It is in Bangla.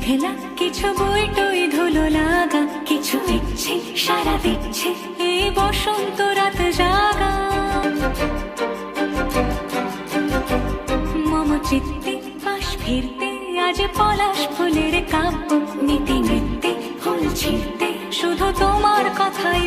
ভেলা কিছু বই টই ধুলো লাগা, কিছু দিচ্ছে সারা দিচ্ছে এই বসন্ত রাত জাগা। মম চিত্তে পাশ ফিরতে আজ পলাশ ফুলের কাব্য, নিতে নিতে ফুল ছিঁড়তে শুধু তোমার কথাই